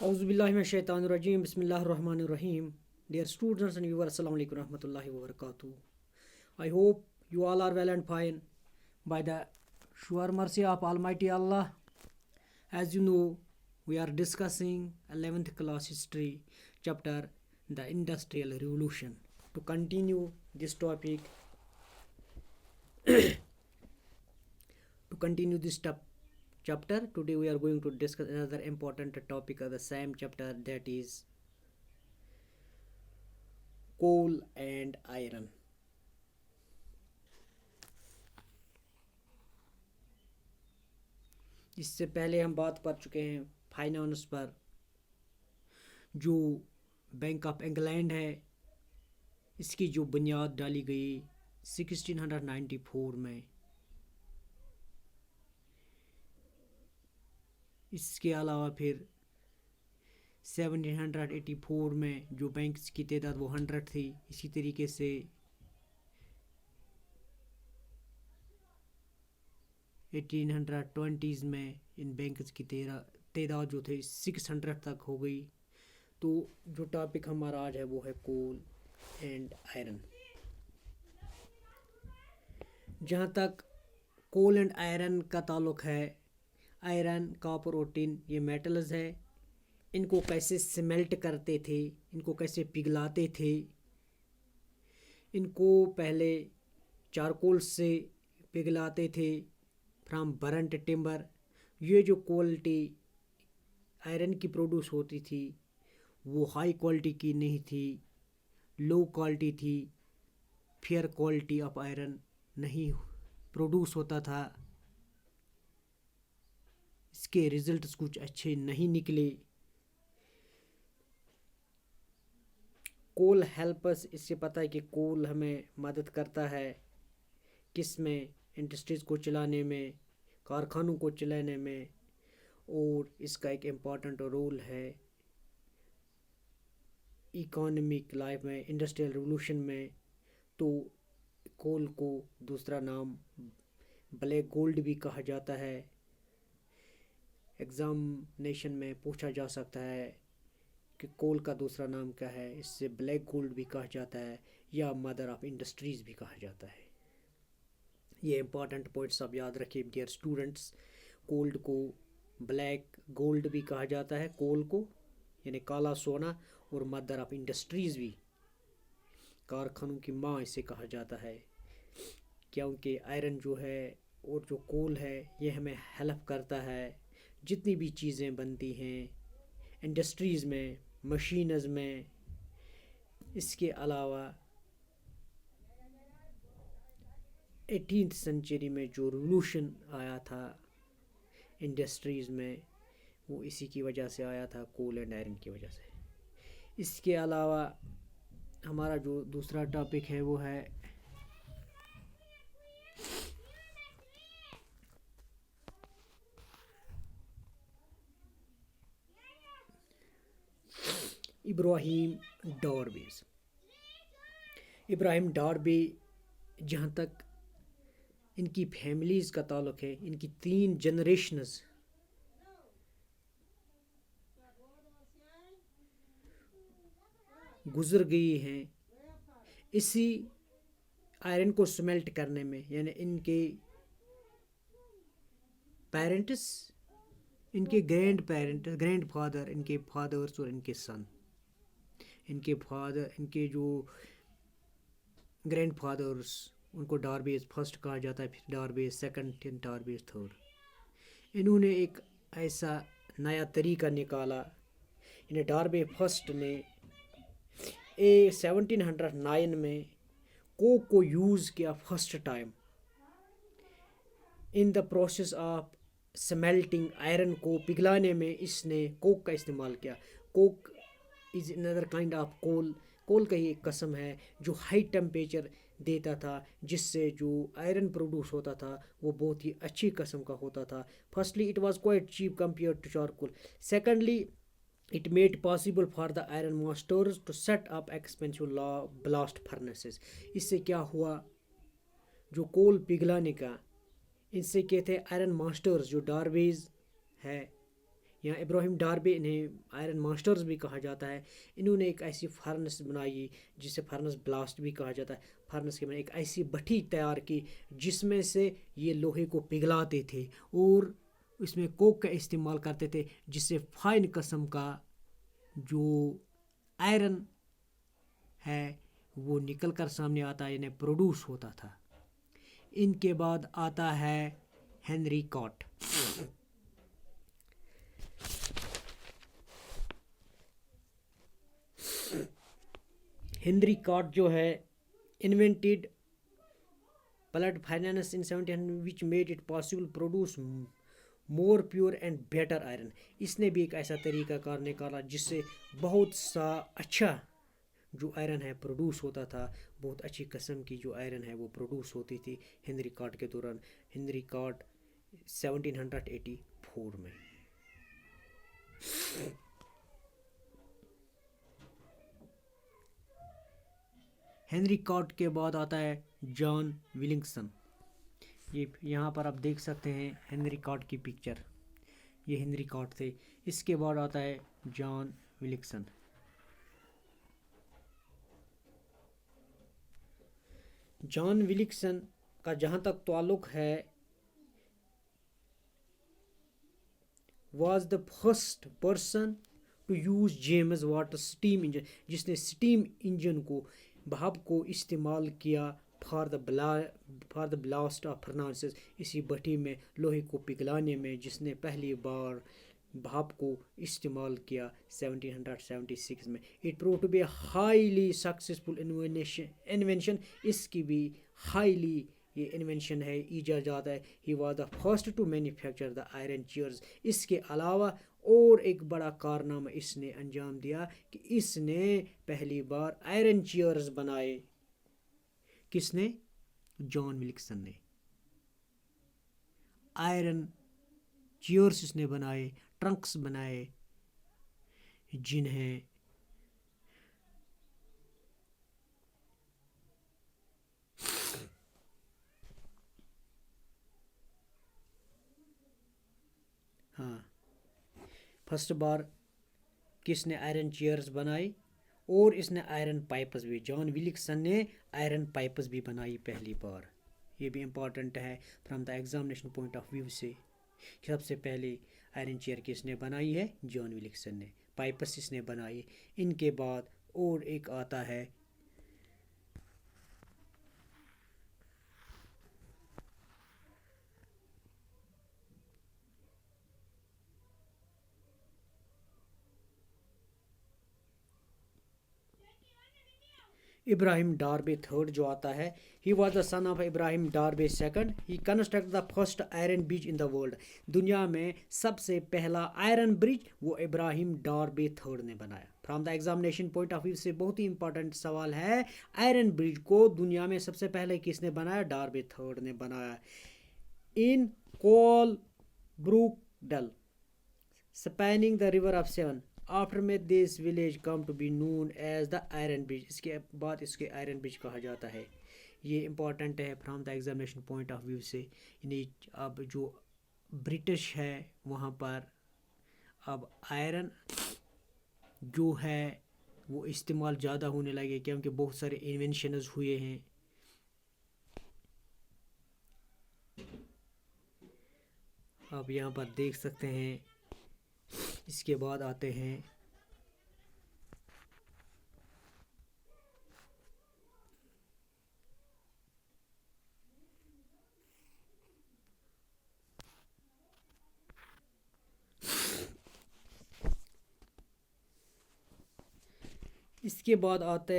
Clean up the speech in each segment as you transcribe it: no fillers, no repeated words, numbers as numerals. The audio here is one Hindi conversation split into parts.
Auzubillahiminash-shaytanir-rajim. Bismillahir-rahmanir-rahim. Dear students and viewers, Assalamu alaikum warahmatullahi wabarakatuh. I hope you all are well and fine by the sure mercy of Almighty Allah. As you know, we are discussing 11th class history chapter the Industrial Revolution. To continue this topic, chapter, today we are going to discuss another important topic of the same chapter, that is coal and iron. इससे पहले हम बात कर चुके हैं फाइनेंस पर, जो बैंक ऑफ इंग्लैंड है इसकी जो बुनियाद डाली गई 1694 में। इसके अलावा फिर 1784 में जो बैंक की तादाद वो 100 थी। इसी तरीके से 1820s में इन बैंक्स की तादाद जो थे 600 तक हो गई। तो जो टॉपिक हमारा आज है वो है कोल एंड आयरन। जहाँ तक कोल एंड आयरन का ताल्लुक है, आयरन, कॉपर और टिन ये मेटल्स है। इनको कैसे स्मेल्ट करते थे, इनको कैसे पिघलाते थे। इनको पहले चारकोल से पिघलाते थे फ्रॉम बर्न्ट टिम्बर। ये जो क्वालिटी आयरन की प्रोड्यूस होती थी वो हाई क्वालिटी की नहीं थी, लो क्वालिटी थी। फेयर क्वालिटी ऑफ आयरन नहीं प्रोड्यूस होता था। इसके रिजल्ट्स कुछ अच्छे नहीं निकले। कोल हेल्पर्स, इससे पता है कि कोल हमें मदद करता है किस में, इंडस्ट्रीज को चलाने में, कारखानों को चलाने में, और इसका एक इम्पॉर्टेंट रोल है इकोनॉमिक लाइफ में, इंडस्ट्रियल रिवोल्यूशन में। तो कोल को दूसरा नाम ब्लैक गोल्ड भी कहा जाता है। एग्जामिनेशन में पूछा जा सकता है कि कोल का दूसरा नाम क्या है। इससे ब्लैक गोल्ड भी कहा जाता है या मदर ऑफ इंडस्ट्रीज भी कहा जाता है। ये इंपॉर्टेंट पॉइंट्स आप याद रखिए डियर स्टूडेंट्स। कोल्ड को ब्लैक गोल्ड भी कहा जाता है, कोल को यानी काला सोना, और मदर ऑफ इंडस्ट्रीज भी, कारखानों की माँ इसे कहा जाता है। क्योंकि आयरन जो है और जो कोल है ये हमें हेल्प करता है जितनी भी चीज़ें बनती हैं इंडस्ट्रीज़ में, मशीनज़ में। इसके अलावा 18th सेंचुरी में जो रिवोल्यूशन आया था इंडस्ट्रीज़ में वो इसी की वजह से आया था, कोल एंड आयरन की वजह से। इसके अलावा हमारा जो दूसरा टॉपिक है वो है इब्राहिम डॉर्बीज। इब्राहिम डॉर्बी, जहाँ तक इनकी फैमिलीज़ का ताल्लुक़ है, इनकी 3 जनरेशन्स गुज़र गई हैं इसी आयरन को स्मेल्ट करने में। यानी इनके पेरेंट्स, इनके ग्रैंड फादर, इनके फादर्स और इनके सन, इनके जो ग्रैंड फादर्स उनको डार्बीज फर्स्ट कहा जाता है, फिर डार्बीज सेकंड, डार्बीज थर्ड। इन्होंने एक ऐसा नया तरीका निकाला। इन्हें डार्बी फर्स्ट ने 1709 में कोक को यूज़ किया first time in the process of smelting. Iron को पिघलाने में इसने कोक का इस्तेमाल किया। Coke is another kind of coal. Coal का ही एक किस्म है जो हाई टेम्परेचर देता था, जिससे जो आयरन प्रोड्यूस होता था वो बहुत ही अच्छी किस्म का होता था। Firstly it was quite cheap compare to charcoal. Secondly it made possible for the iron masters to set up expensive blast furnaces। इससे क्या हुआ, जो कोल पिघलाने का, इनसे कहते हैं आयरन मास्टर्स जो डार्बीज है यहाँ इब्राहिम डार्बे, इन्हें आयरन मास्टर्स भी कहा जाता है। इन्होंने एक ऐसी फार्नेस बनाई जिसे फार्नेस ब्लास्ट भी कहा जाता है। फार्नेस के में एक ऐसी भट्टी तैयार की जिसमें से ये लोहे को पिघलाते थे और इसमें कोक का इस्तेमाल करते थे, जिससे फाइन किस्म का जो आयरन है वो निकल कर सामने आता है, इन्हें प्रोड्यूस होता था। इनके बाद आता है हेनरी कॉट। हेनरी कॉट जो है invented blood finance in 1700 which made it possible produce more pure and better iron. इसने भी एक ऐसा तरीका कार निकाला जिससे बहुत सा अच्छा जो आयरन है प्रोड्यूस होता था, बहुत अच्छी किस्म की जो आयरन है वो प्रोड्यूस होती थी हेनरी कॉट के दौरान। हेनरी कॉट 1784 में। हेनरी कॉट के बाद आता है जॉन विलिंगसन। ये यहाँ पर आप देख सकते हैं हेनरी कॉट की पिक्चर, ये हेनरी कॉट थे। इसके बाद आता है जॉन विलिंगसन। जॉन विलिंगसन का जहाँ तक ताल्लुक है was the first person to use James water steam engine, जिसने स्टीम इंजन को भाप को इस्तेमाल किया फॉर द ब्लास्ट ऑफ फर्नांसेस, इसी भट्टी में लोहे को पिघलाने में, जिसने पहली बार भाप को इस्तेमाल किया 1776 में। It prove to be highly successful invention, इसकी भी हाईली ये इन्वेंशन है, ईजाद है। He was the first to manufacture the iron chairs. इसके अलावा और एक बड़ा कारनामा इसने अंजाम दिया कि इसने पहली बार आयरन चेयर्स बनाए। किसने? जॉन विलिंगसन ने। आयरन चेयर्स इसने बनाए, ट्रंक्स बनाए, जिन्हें फर्स्ट बार किसने आयरन चेयर्स बनाई और इसने आयरन पाइप्स भी, जॉन विलिंगसन ने आयरन पाइप्स भी बनाई पहली बार। ये भी इम्पॉर्टेंट है from the examination point of view से। सबसे पहले आयरन चेयर किसने बनाई है? जॉन विलिंगसन ने। पाइप्स इसने बनाई। इनके बाद और एक आता है इब्राहिम डार्बे थर्ड जो आता है। He was the son of Abraham Darby second. He construct the first iron bridge in the world. दुनिया में सबसे पहला आयरन ब्रिज वो इब्राहिम डार्बे थर्ड ने बनाया। From the examination point of view से बहुत ही इंपॉर्टेंट सवाल है, आयरन ब्रिज को दुनिया में सबसे पहले किसने बनाया? डार्बे थर्ड ने बनाया। In Coalbrookdale spanning the river of Severn, after में this village come to be known as the iron bridge. इसके बाद इसके आयरन ब्रिज कहा जाता है। ये इंपॉर्टेंट है from the examination point of view से। यानी अब जो ब्रिटिश है वहाँ पर अब आयरन जो है वो इस्तेमाल ज़्यादा होने लगे, क्योंकि बहुत सारे इन्वेंशंस हुए हैं। आप यहाँ पर देख सकते हैं। इसके बाद आते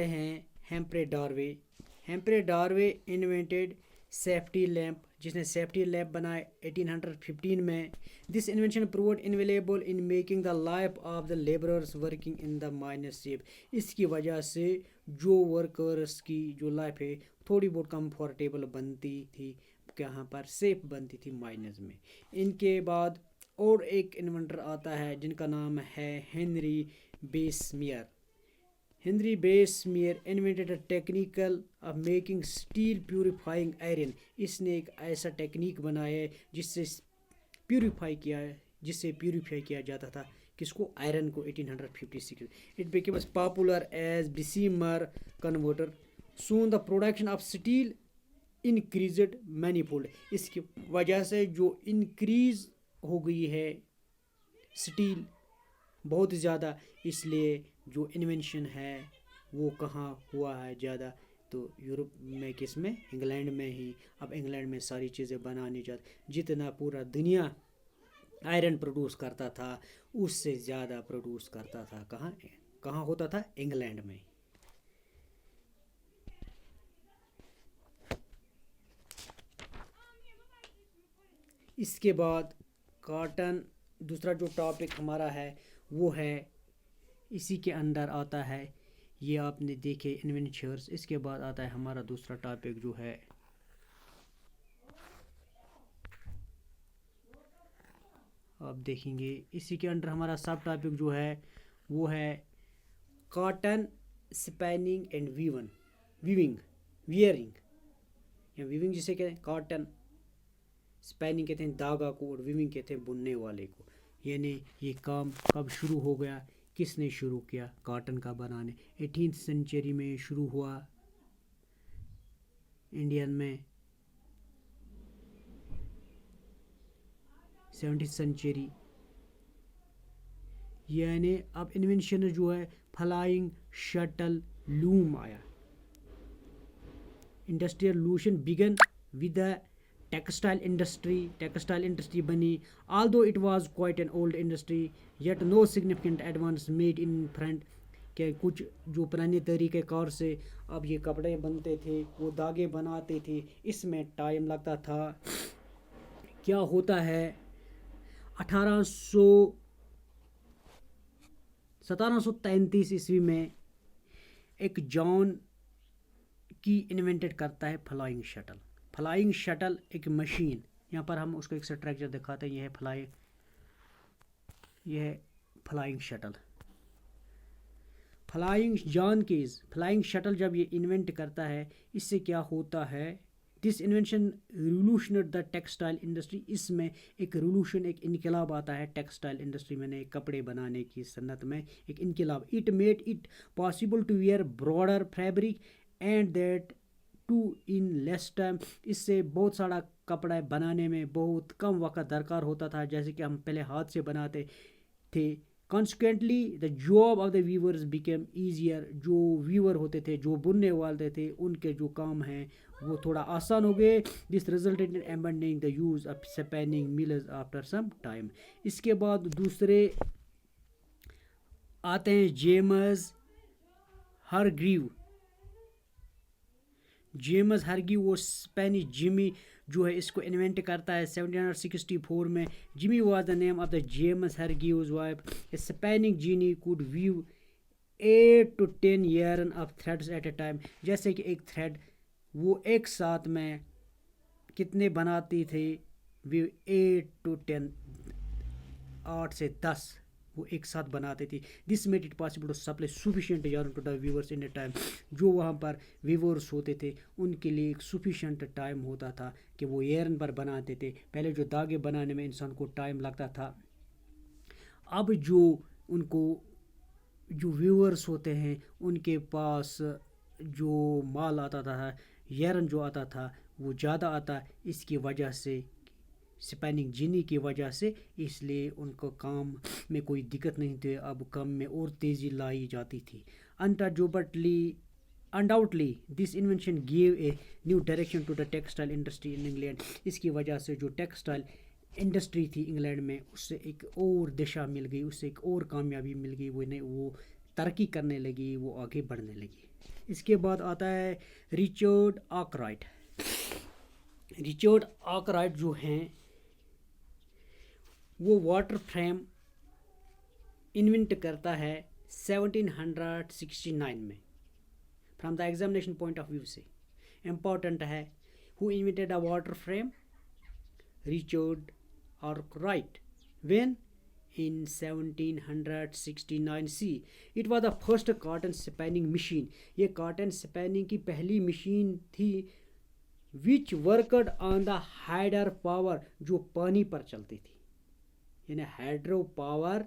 हैं Humphry Davy. Humphry Davy invented safety lamp, जिसने सेफ्टी लैंप बनाए 1815 में। This invention proved invaluable in making the life of the labourers working in the mines safe. इसकी वजह से जो वर्कर्स की जो लाइफ है थोड़ी बहुत कंफर्टेबल बनती थी, यहाँ पर सेफ बनती थी माइनस में। इनके बाद और एक इन्वेंटर आता है जिनका नाम है Henry Bessemer. Henry Bessemer invented a technical of making steel purifying iron. इसने एक ऐसा टेक्निक बनाया है जिससे प्यूरिफाई किया जिससे प्यूरिफाई किया जाता था किसको, आयरन को 1856। It became popular as Bessemer converter. Soon the production of steel increased manifold. इसकी वजह से जो इंक्रीज हो गई है स्टील बहुत ज़्यादा, इसलिए जो इन्वेंशन है वो कहाँ हुआ है ज़्यादा, तो यूरोप में, किस में, इंग्लैंड में ही। अब इंग्लैंड में सारी चीज़ें बनानी जाती, जितना पूरा दुनिया आयरन प्रोड्यूस करता था उससे ज़्यादा प्रोड्यूस करता था कहाँ, कहाँ होता था, इंग्लैंड में। इसके बाद कॉटन, दूसरा जो टॉपिक हमारा है वो है, इसी के अंदर आता है, ये आपने देखे इन्वेंशर्स। इसके बाद आता है हमारा दूसरा टॉपिक जो है आप देखेंगे, इसी के अंदर हमारा सब टॉपिक जो है वो है cotton spinning and weaving wearing, या वीविंग जिसे कहते हैं, कॉटन स्पिनिंग कहते हैं धागा को, और वीविंग कहते हैं बुनने वाले को। यानी ये काम कब शुरू हो गया, किसने शुरू किया कॉटन का बनाने, 18th सेंचुरी में शुरू हुआ इंडियन में, 17th सेंचुरी। यानी अब इन्वेंशन जो है फ्लाइंग शटल लूम आया। Industrial revolution began with the textile industry बनी। although it was quite an old industry yet no significant advance made in front, के कुछ जो पुराने तरीके कार से अब ये कपड़े बनते थे, वो धागे बनाते थे, इसमें टाइम लगता था। क्या होता है 1733 ईस्वी में एक जॉन की इन्वेंटेड करता है फ्लाइंग शटल एक मशीन, यहाँ पर हम उसको एक स्ट्रक्चर दिखाते हैं, यह है फ्लाइंग शटल। फ्लाइंग शटल जब ये इन्वेंट करता है, इससे क्या होता है, this invention revolutionised the textile industry. इसमें एक रिवोल्यूशन, एक इनकलाब आता है टेक्सटाइल इंडस्ट्री में, कपड़े बनाने की सन्नत में एक इनकलाब। It made it possible to weave broader fabric and that too in less time. इससे बहुत सारा कपड़ा बनाने में बहुत कम वक्त दरकार होता था, जैसे कि हम पहले हाथ से बनाते थे। Consequently the job of the weavers became easier. जो वीवर होते थे, जो बुनने वाले थे, उनके जो काम हैं वो थोड़ा आसान हो गए। This resulted in abandoning the use of spinning mills after some time. इसके बाद दूसरे आते हैं जेम्स हरग्रीव वो स्पेनिश जिमी जो है इसको इन्वेंट करता है 1764 में। Jenny was the name of the James Hargreaves wife. Spinning jenny could weave 8 to 10 yarn of threads at a time. जैसे कि एक थ्रेड वो एक साथ में कितने बनाती थे, वीव 8 to 10, 8 से 10 वो एक साथ बनाते थे। This made it possible to supply sufficient yarn to the weavers in a time. जो वहाँ पर वीवर्स होते थे उनके लिए एक सुफिशिएंट टाइम होता था कि वो यार्न पर बनाते थे। पहले जो धागे बनाने में इंसान को टाइम लगता था, अब जो व्यूअर्स होते हैं उनके पास जो माल आता था, यार्न जो आता था वो ज़्यादा आता। इसकी वजह से स्पिनिंग जिनी की वजह से, इसलिए उनको काम में कोई दिक्कत नहीं थी, अब काम में और तेज़ी लाई जाती थी। Undoubtedly this invention give a new direction to the textile industry in England. इसकी वजह से जो टेक्सटाइल इंडस्ट्री थी इंग्लैंड में, उससे एक और दिशा मिल गई, उससे एक और कामयाबी मिल गई, वो तरक्की करने लगी, वो आगे बढ़ने लगी। इसके बाद आता है रिचर्ड आर्कराइट जो हैं वो वाटर फ्रेम इन्वेंट करता है 1769 में। From the examination point of view से इम्पॉर्टेंट है, who invented a water frame, Richard Arkwright. When in 1769 C. It was the first cotton spinning machine. ये cotton spinning की पहली मशीन थी which worked on the hydro power, जो पानी पर चलती थी। यानी हाइड्रो पावर